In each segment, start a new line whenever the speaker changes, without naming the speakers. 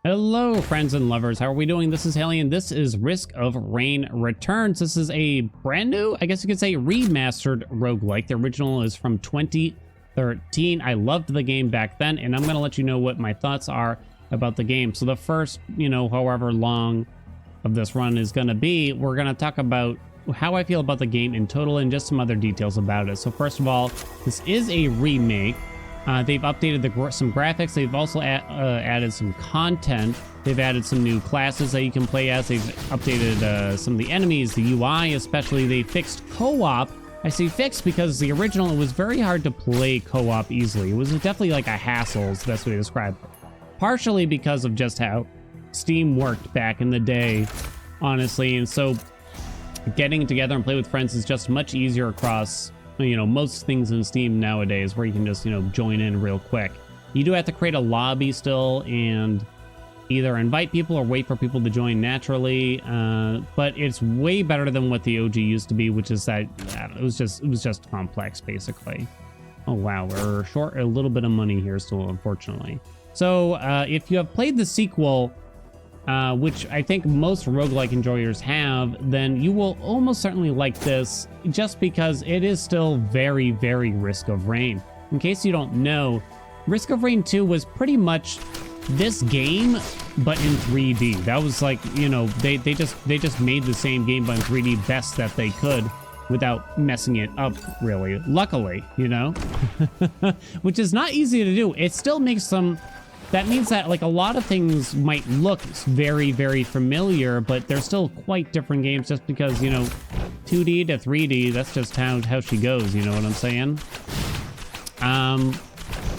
Hello, friends and lovers. How are we doing? This is Haelian. This is Risk of Rain Returns. This is a brand new, I guess you could say, remastered roguelike. The original is from 2013. I loved the game back then, and I'm going to let you know what my thoughts are about the game. So the first, however long of this run is going to be, we're going to talk about how I feel about the game in total and just some other details about it. So first of all, this is a remake. They've updated some graphics. They've also added some content. They've added some new classes that you can play as. They've updated some of the enemies, the UI especially. They fixed co-op. I say fixed because the original, it was very hard to play co-op easily. It was definitely like a hassle is the best way to describe it. Partially because of just how Steam worked back in the day, honestly. And so getting together and play with friends is just much easier across most things in Steam nowadays, where you can just, join in real quick. You do have to create a lobby still and either invite people or wait for people to join naturally. But it's way better than what the OG used to be, which is that it was just complex, basically. Oh, wow. We're short a little bit of money here still, unfortunately. So if you have played the sequel, which I think most roguelike enjoyers have, then you will almost certainly like this, just because it is still very, very Risk of Rain. In case you don't know, Risk of Rain 2 was pretty much this game, but in 3D. That was like, they just made the same game, but in 3D best that they could without messing it up, really. Luckily, which is not easy to do. It still makes some... That means that, like, a lot of things might look very, very familiar, but they're still quite different games just because, 2D to 3D, that's just how she goes, you know what I'm saying?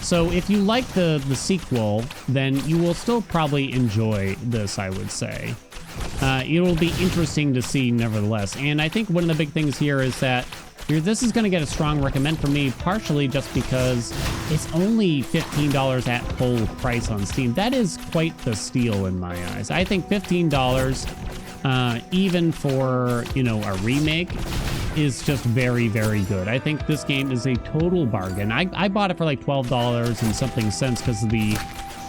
So if you like the sequel, then you will still probably enjoy this, I would say. It will be interesting to see, nevertheless. And I think one of the big things here is that this is going to get a strong recommend from me, partially just because it's only $15 at full price on Steam. That is quite the steal in my eyes. I think $15, even for, a remake, is just very, very good. I think this game is a total bargain. I bought it for like $12 and something cents because of the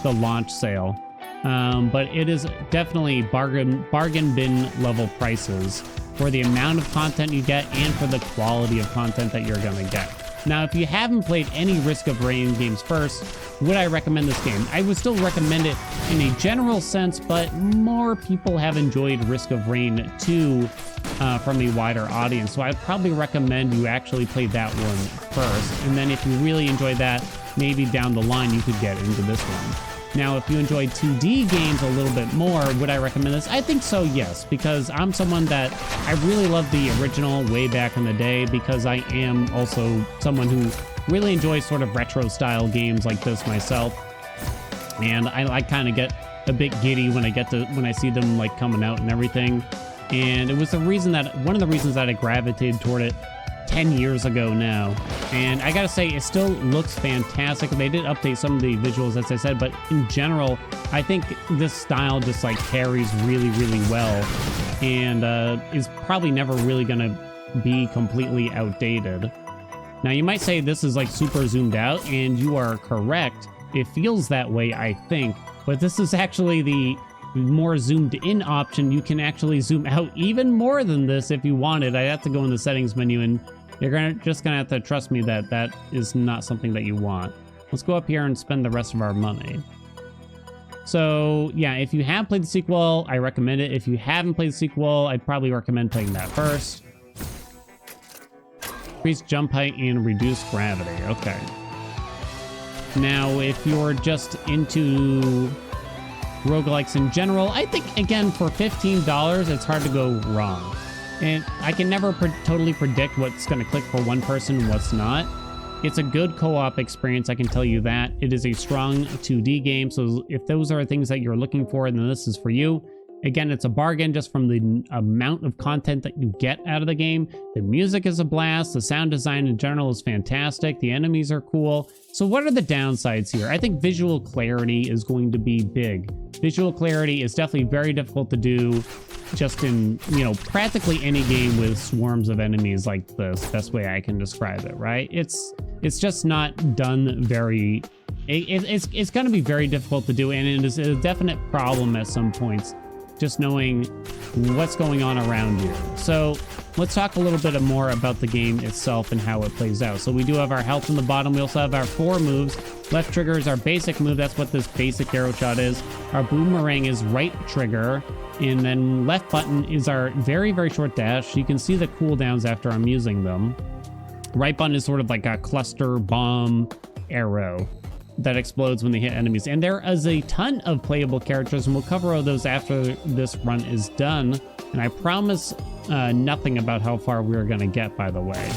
launch sale. But it is definitely bargain bin level prices for the amount of content you get and for the quality of content that you're going to get. Now, if you haven't played any Risk of Rain games first, would I recommend this game? I would still recommend it in a general sense, but more people have enjoyed Risk of Rain 2 from a wider audience. So I'd probably recommend you actually play that one first. And then if you really enjoy that, maybe down the line you could get into this one. Now, if you enjoy 2D games a little bit more, would I recommend this? I think so, yes, because I'm someone that I really love the original way back in the day, because I am also someone who really enjoys sort of retro style games like this myself. And I kind of get a bit giddy when I see them like coming out and everything. And it was one of the reasons that I gravitated toward it 10 years ago now. And I gotta say, it still looks fantastic. They did update some of the visuals, as I said, but in general, I think this style just like carries really, really well, and is probably never really gonna be completely outdated. Now, you might say this is like super zoomed out, and you are correct. It feels that way, I think, but this is actually the more zoomed in option. You can actually zoom out even more than this if you wanted. I have to go in the settings menu, and you're just gonna have to trust me that that is not something that you want. Let's go up here and spend the rest of our money. So yeah, if you have played the sequel, I recommend it. If you haven't played the sequel, I'd probably recommend playing that first. Increase jump height and reduce gravity. Okay. Now, if you're just into roguelikes in general, I think, again, for $15, it's hard to go wrong. And I can never totally predict what's going to click for one person and what's not. It's a good co-op experience, I can tell you that. It is a strong 2D game, so if those are things that you're looking for, then this is for you. Again, it's a bargain just from the amount of content that you get out of the game. The music is a blast. The sound design in general is fantastic. The enemies are cool. So what are the downsides here? I think visual clarity is going to be big. Visual clarity is definitely very difficult to do just in, you know, practically any game with swarms of enemies like this. Best way I can describe it, right? It's just not done very... It's going to be very difficult to do, and it is a definite problem at some points, just knowing what's going on around you. So let's talk a little bit more about the game itself and how it plays out. So we do have our health in the bottom. We also have our 4 moves. Left trigger is our basic move. That's what this basic arrow shot is. Our boomerang is right trigger. And then left button is our very, very short dash. You can see the cooldowns after I'm using them. Right button is sort of like a cluster bomb arrow that explodes when they hit enemies. And there is a ton of playable characters, and we'll cover all those after this run is done. And I promise nothing about how far we're going to get, by the way.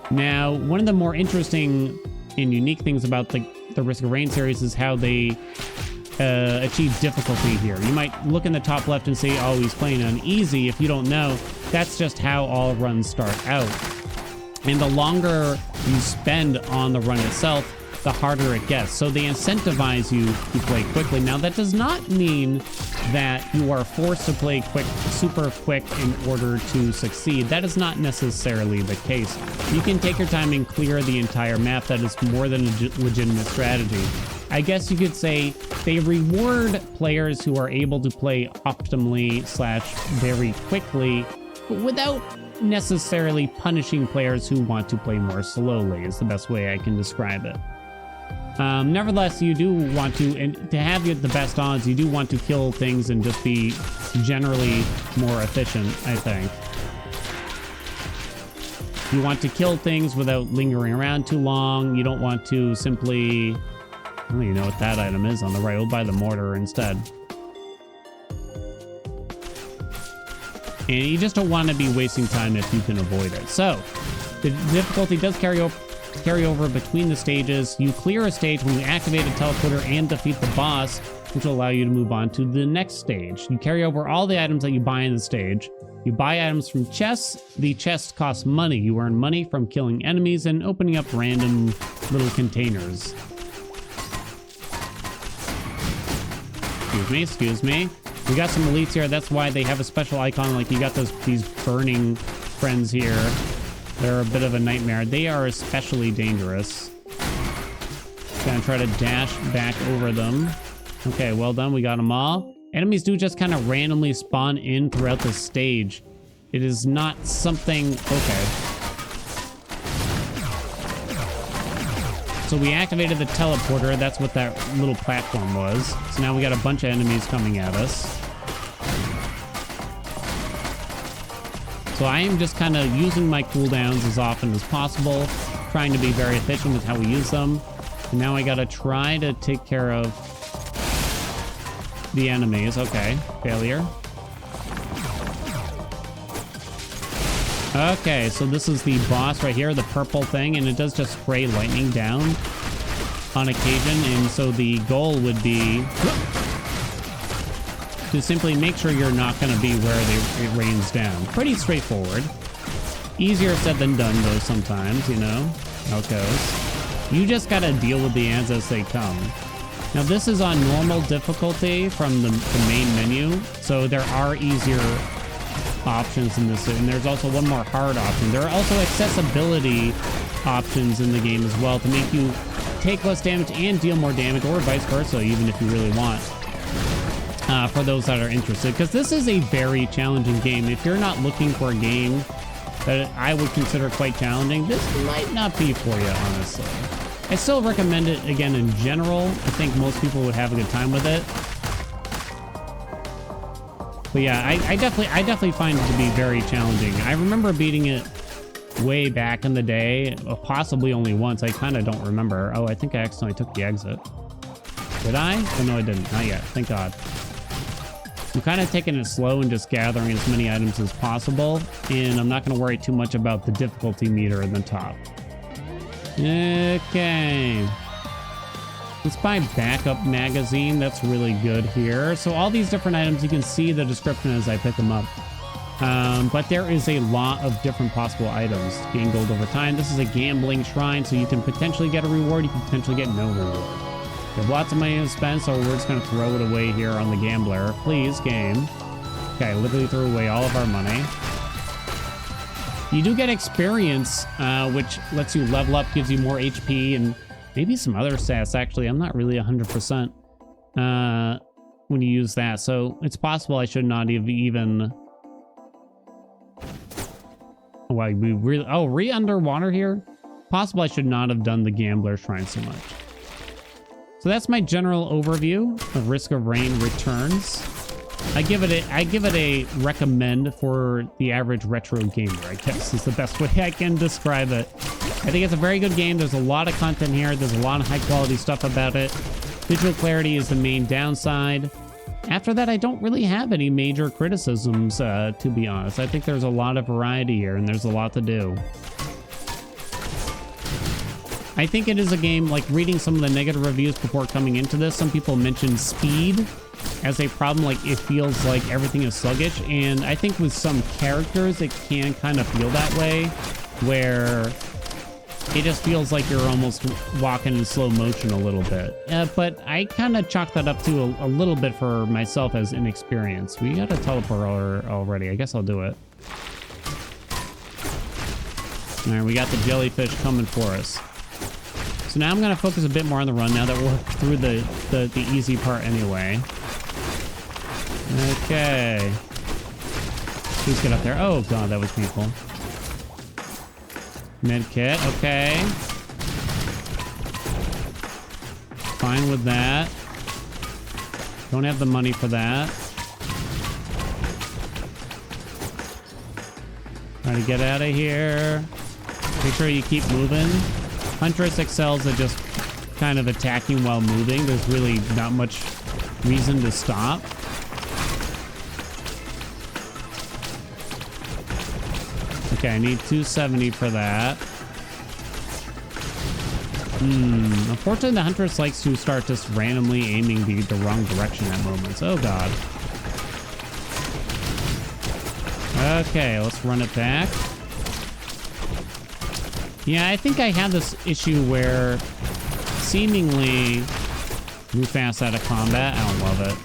Now, one of the more interesting and unique things about the Risk of Rain series is how they achieve difficulty here. You might look in the top left and say, oh, he's playing on easy. If you don't know, that's just how all runs start out. And the longer you spend on the run itself, the harder it gets. So they incentivize you to play quickly. Now, that does not mean that you are forced to play super quick in order to succeed. That is not necessarily the case. You can take your time and clear the entire map. That is more than a legitimate strategy. I guess you could say they reward players who are able to play optimally / very quickly, but without necessarily punishing players who want to play more slowly, is the best way I can describe it. Nevertheless, you do want to, and to have the best odds, you do want to kill things and just be generally more efficient, I think. You want to kill things without lingering around too long. You don't want to simply... I don't even know what that item is on the right. We'll buy the mortar instead. And you just don't want to be wasting time if you can avoid it. So, the difficulty does carry over between the stages. You clear a stage when you activate a teleporter and defeat the boss, which will allow you to move on to the next stage. You carry over all the items that you buy in the stage. You buy items from chests. The chests cost money. You earn money from killing enemies and opening up random little containers. Excuse me. We got some elites here. That's why they have a special icon. Like, you got these burning friends here. They're a bit of a nightmare. They are especially dangerous. Gonna try to dash back over them. Okay, well done. We got them all. Enemies do just kind of randomly spawn in throughout the stage. It is not something... Okay. So we activated the teleporter. That's what that little platform was. So now we got a bunch of enemies coming at us. So I am just kind of using my cooldowns as often as possible, trying to be very efficient with how we use them. And now I gotta try to take care of the enemies. Okay, failure. Okay, so this is the boss right here, the purple thing, and it does just spray lightning down on occasion. And so the goal would be to simply make sure you're not going to be where it rains down. Pretty straightforward. Easier said than done, though, sometimes, you know how it goes. You just got to deal with the ants as they come. Now, this is on normal difficulty from the main menu, so there are easier options in this, and there's also one more hard option. There are also accessibility options in the game as well to make you take less damage and deal more damage, or vice versa, even if you really want, for those that are interested, because this is a very challenging game. If you're not looking for a game that I would consider quite challenging, this might not be for you, honestly. I still recommend it, again, in general. I think most people would have a good time with it. But yeah, I definitely find it to be very challenging. I remember beating it way back in the day, possibly only once. I kind of don't remember. Oh, I think I accidentally took the exit. Did I? Oh, no, I didn't. Not yet. Thank God. I'm kind of taking it slow and just gathering as many items as possible. And I'm not going to worry too much about the difficulty meter in the top. Okay. Let's buy backup magazine. That's really good here. So all these different items, you can see the description as I pick them up. But there is a lot of different possible items. Gain gold over time. This is a gambling shrine, so you can potentially get a reward. You can potentially get no reward. You have lots of money to spend, so we're just going to throw it away here on the gambler. Please, game. Okay, literally threw away all of our money. You do get experience, which lets you level up, gives you more HP, and maybe some other stats, actually. I'm not really 100% when you use that. So it's possible I should not have even... Why we really... Oh, underwater here? Possible I should not have done the Gambler Shrine so much. So that's my general overview of Risk of Rain Returns. I give it a recommend for the average retro gamer, I guess is the best way I can describe it. I think it's a very good game. There's a lot of content here. There's a lot of high quality stuff about it. Visual clarity is the main downside. After that, I don't really have any major criticisms, to be honest. I think there's a lot of variety here and there's a lot to do. I think it is a game, like reading some of the negative reviews before coming into this, some people mentioned speed as a problem, like it feels like everything is sluggish, and I think with some characters it can kind of feel that way, where it just feels like you're almost walking in slow motion a little bit. But I kind of chalk that up to a little bit for myself as inexperience. We got a teleporter already. I guess I'll do it. All right, we got the jellyfish coming for us. So now I'm going to focus a bit more on the run now that we're through the easy part anyway. Okay. Please get up there. Oh, God, that was painful. Med kit. Okay. Fine with that. Don't have the money for that. Try to get out of here. Make sure you keep moving. Huntress excels at just kind of attacking while moving. There's really not much reason to stop. Okay, I need 270 for that. Unfortunately, the Huntress likes to start just randomly aiming the wrong direction at moments. Oh, God. Okay, let's run it back. Yeah, I think I had this issue where seemingly move fast out of combat. I don't love it.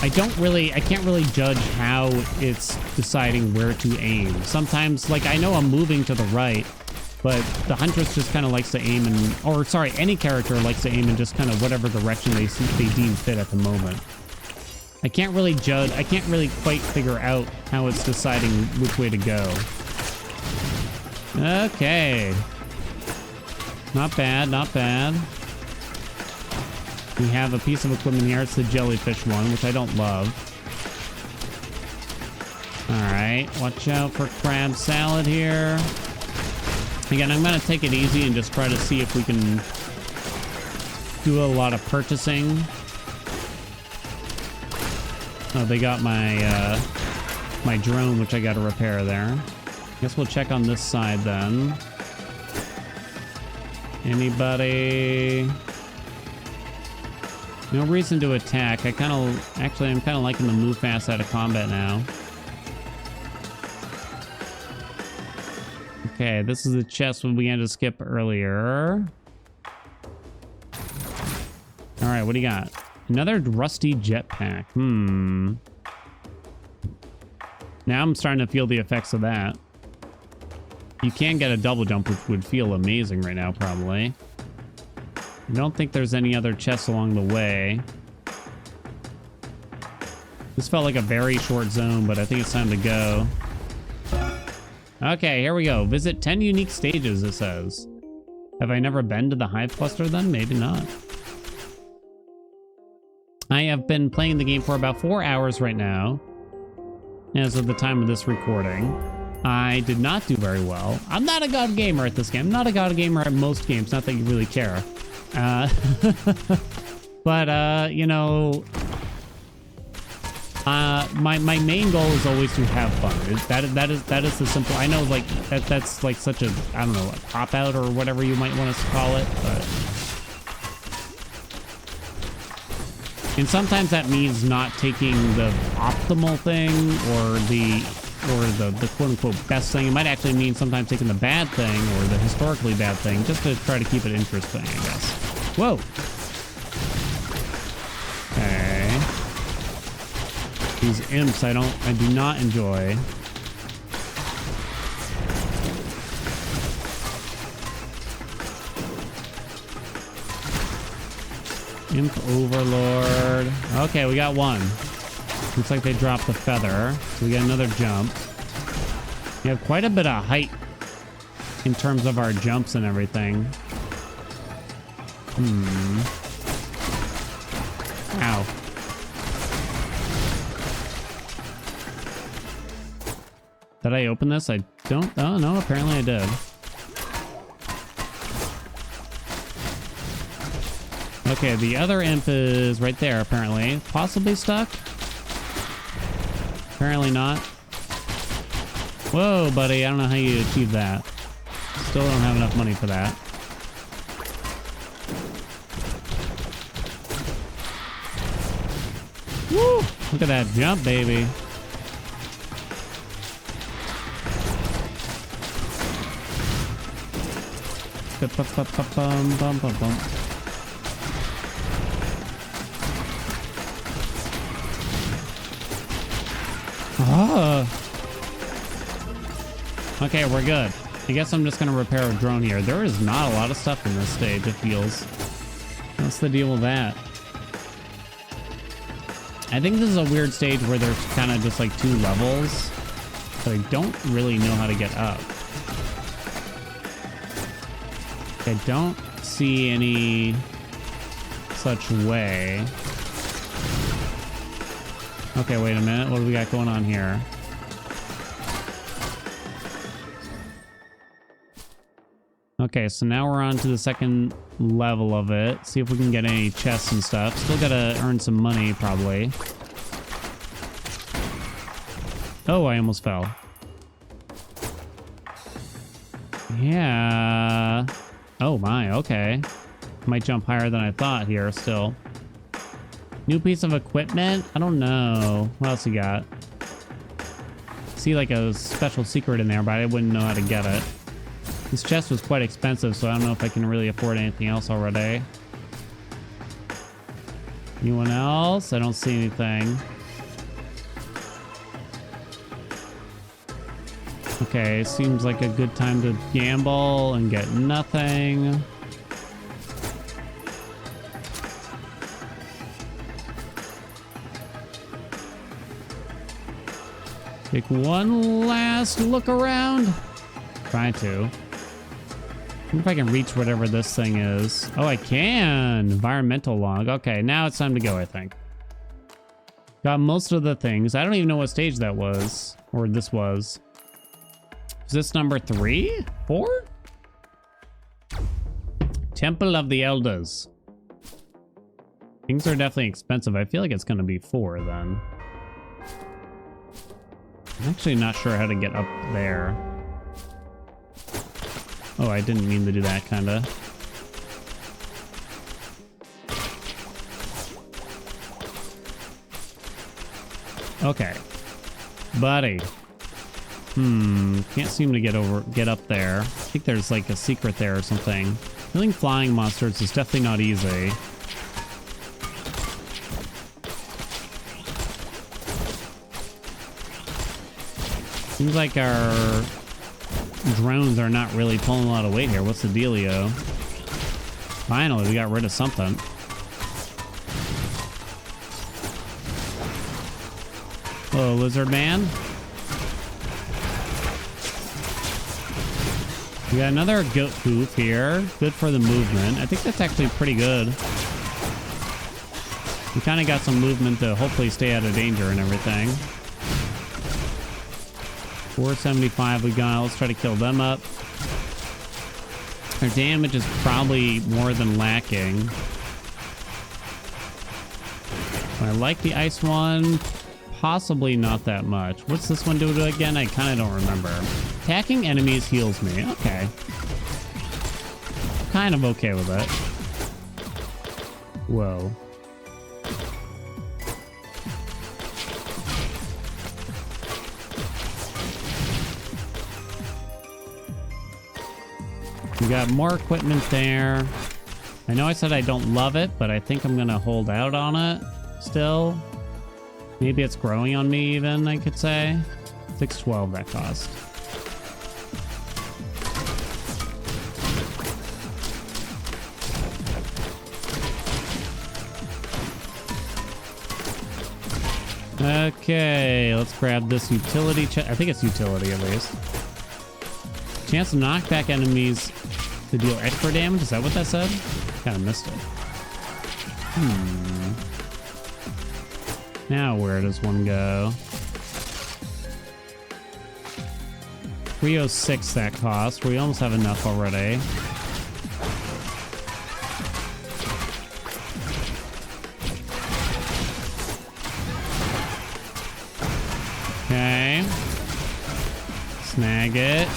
I can't really judge how it's deciding where to aim. Sometimes, like, I know I'm moving to the right, but the Huntress just kind of likes to aim any character likes to aim in just kind of whatever direction they deem fit at the moment. I can't really judge, I can't really quite figure out how it's deciding which way to go. Okay. Not bad, not bad. We have a piece of equipment here. It's the jellyfish one, which I don't love. Alright, watch out for crab salad here. Again, I'm going to take it easy and just try to see if we can do a lot of purchasing. Oh, they got my my drone, which I got to repair there. Guess we'll check on this side then. Anybody? No reason to attack. I'm kind of liking the move fast out of combat now. Okay, this is the chest we had to skip earlier. All right, what do you got? Another rusty jetpack. Now I'm starting to feel the effects of that. You can get a double jump, which would feel amazing right now, probably. I don't think there's any other chests along the way. This felt like a very short zone, but I think it's time to go. Okay, here we go. Visit 10 unique stages, it says. Have I never been to the Hive Cluster then? Maybe not. I have been playing the game for about 4 hours right now, as of the time of this recording. I did not do very well. I'm not a god gamer at this game. I'm not a god gamer at most games, not that you really care. But, you know, my main goal is always to have fun. That is the simple. I know, like, that's like such a, I don't know, a cop out or whatever you might want us to call it, but. And sometimes that means not taking the optimal thing or the quote-unquote best thing. It might actually mean sometimes taking the bad thing or the historically bad thing just to try to keep it interesting, I guess. Whoa. Okay. These imps I do not enjoy. Imp Overlord. Okay, we got one. Looks like they dropped the feather. So we got another jump. We have quite a bit of height in terms of our jumps and everything. Ow. Did I open this? I don't... Oh, no, apparently I did. Okay, the other imp is right there, apparently. Possibly stuck? Apparently not. Whoa, buddy, I don't know how you achieve that. Still don't have enough money for that. Woo! Look at that jump, baby. Bum. Oh. Okay, we're good. I guess I'm just gonna repair a drone here. There is not a lot of stuff in this stage, it feels. What's the deal with that? I think this is a weird stage where there's kind of just like 2 levels, but I don't really know how to get up. I don't see any such way. Okay, wait a minute. What do we got going on here? Okay, so now we're on to the second level of it. See if we can get any chests and stuff. Still gotta earn some money, probably. Oh, I almost fell. Yeah. Oh my, okay. Might jump higher than I thought here still. New piece of equipment? I don't know. What else you got? See like a special secret in there, but I wouldn't know how to get it. This chest was quite expensive, so I don't know if I can really afford anything else already. Anyone else? I don't see anything. Okay, seems like a good time to gamble and get nothing. Take one last look around. Try to. I wonder if I can reach whatever this thing is. Oh, I can. Environmental log. Okay, now it's time to go, I think. Got most of the things. I don't even know what stage that was. Or this was. Is this number 3? 4? Temple of the Elders. Things are definitely expensive. I feel like it's going to be 4 then. I'm actually not sure how to get up there. Oh, I didn't mean to do that, kinda. Okay. Buddy. Can't seem to get up there. I think there's like a secret there or something. Killing flying monsters is definitely not easy. Seems like our drones are not really pulling a lot of weight here. What's the dealio? Finally, we got rid of something. Hello, lizard man. We got another goat hoof here. Good for the movement. I think that's actually pretty good. We kind of got some movement to hopefully stay out of danger and everything. 475 we got. Let's try to kill them up. Their damage is probably more than lacking. I like the ice one. Possibly not that much. What's this one do again? I kind of don't remember. Attacking enemies heals me. Okay. Kind of okay with it. Whoa. We got more equipment there. I know I said I don't love it, but I think I'm gonna hold out on it still. Maybe it's growing on me even, I could say. 612 that cost. Okay, let's grab this utility chest. I think it's utility at least. Chance to knock back enemies to deal extra damage. Is that what that said? Kind of missed it. Now where does one go? 306 that cost. We almost have enough already. Okay. Snag it.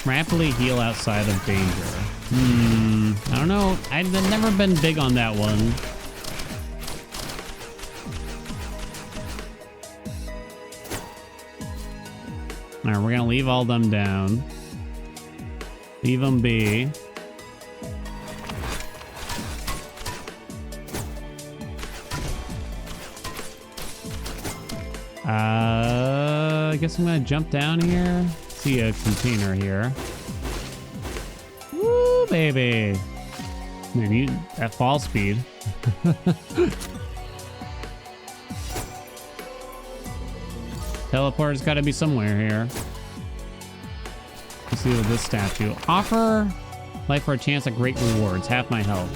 Rapidly heal outside of danger. I don't know. I've never been big on that one. All right, we're gonna leave all them down. Leave them be. I guess I'm gonna jump down here. See a container here. Woo, baby. Man, you at fall speed. Teleport's got to be somewhere here. Let's see what this statue. Offer life for a chance at great rewards. Half my health.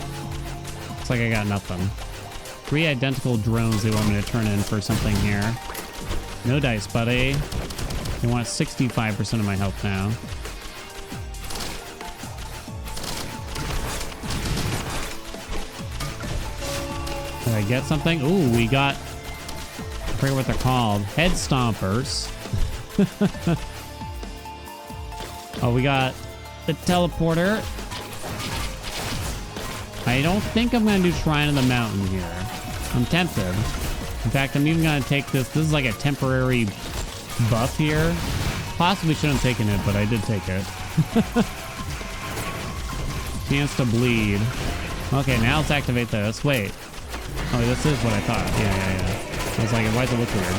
Looks like I got nothing. 3 identical drones they want me to turn in for something here. No dice, buddy. They want 65% of my health now. Did I get something? Ooh, we got... I forget what they're called. Head stompers. Oh, we got the teleporter. I don't think I'm going to do Shrine of the Mountain here. I'm tempted. In fact, I'm even going to take this. This is like a temporary buff here. Possibly shouldn't have taken it, but I did take it. Chance to bleed. Okay, now let's activate this. Wait. Oh, this is what I thought. Yeah. I was like, why does it look weird?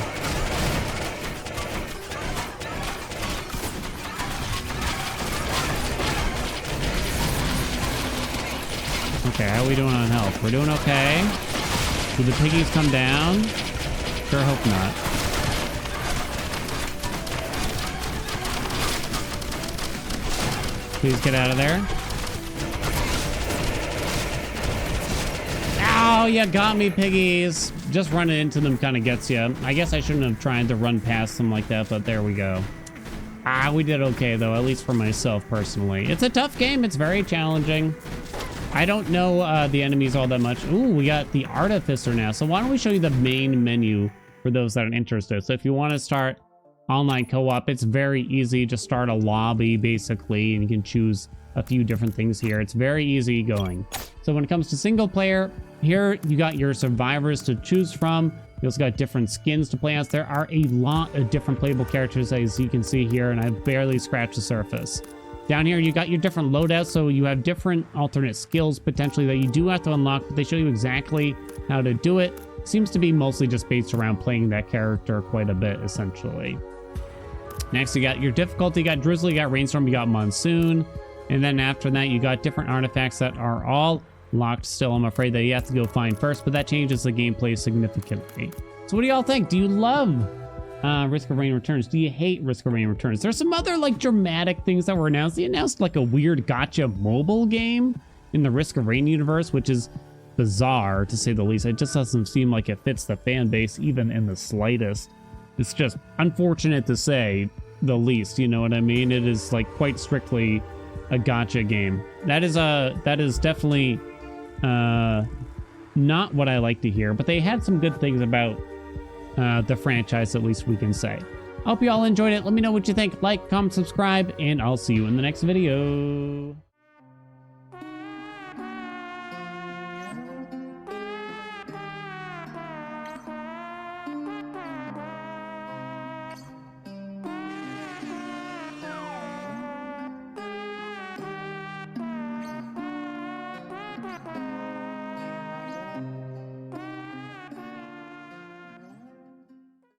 Okay, how are we doing on health? We're doing okay. Do the piggies come down? Sure hope not. Please get out of there. Ow, you got me, piggies. Just running into them kind of gets you. I guess I shouldn't have tried to run past them like that, but there we go. We did okay, though, at least for myself, personally. It's a tough game. It's very challenging. I don't know the enemies all that much. Ooh, we got the Artificer now. So why don't we show you the main menu for those that are interested. So if you want to start online co-op, it's very easy. Just start a lobby, basically, and you can choose a few different things here. It's very easy going. So when it comes to single player, here you got your survivors to choose from. You also got different skins to play as. There are a lot of different playable characters, as you can see here, and I've barely scratched the surface. Down here, you got your different loadouts, so you have different alternate skills potentially that you do have to unlock, but they show you exactly how to do it. Seems to be mostly just based around playing that character quite a bit, essentially. Next, you got your difficulty. You got Drizzly, you got Rainstorm, you got Monsoon. And then after that, you got different artifacts that are all locked still, I'm afraid, that you have to go find first, but that changes the gameplay significantly. So what do y'all think? Do you love Risk of Rain Returns? Do you hate Risk of Rain Returns? There's some other like dramatic things that were announced. They announced like a weird gacha mobile game in the Risk of Rain universe, which is bizarre to say the least. It just doesn't seem like it fits the fan base even in the slightest. It's just unfortunate to say the least, you know what I mean? It is like quite strictly a gacha game. That is definitely not what I like to hear, but they had some good things about the franchise, at least we can say. I hope you all enjoyed it. Let me know what you think. Like, comment, subscribe, and I'll see you in the next video.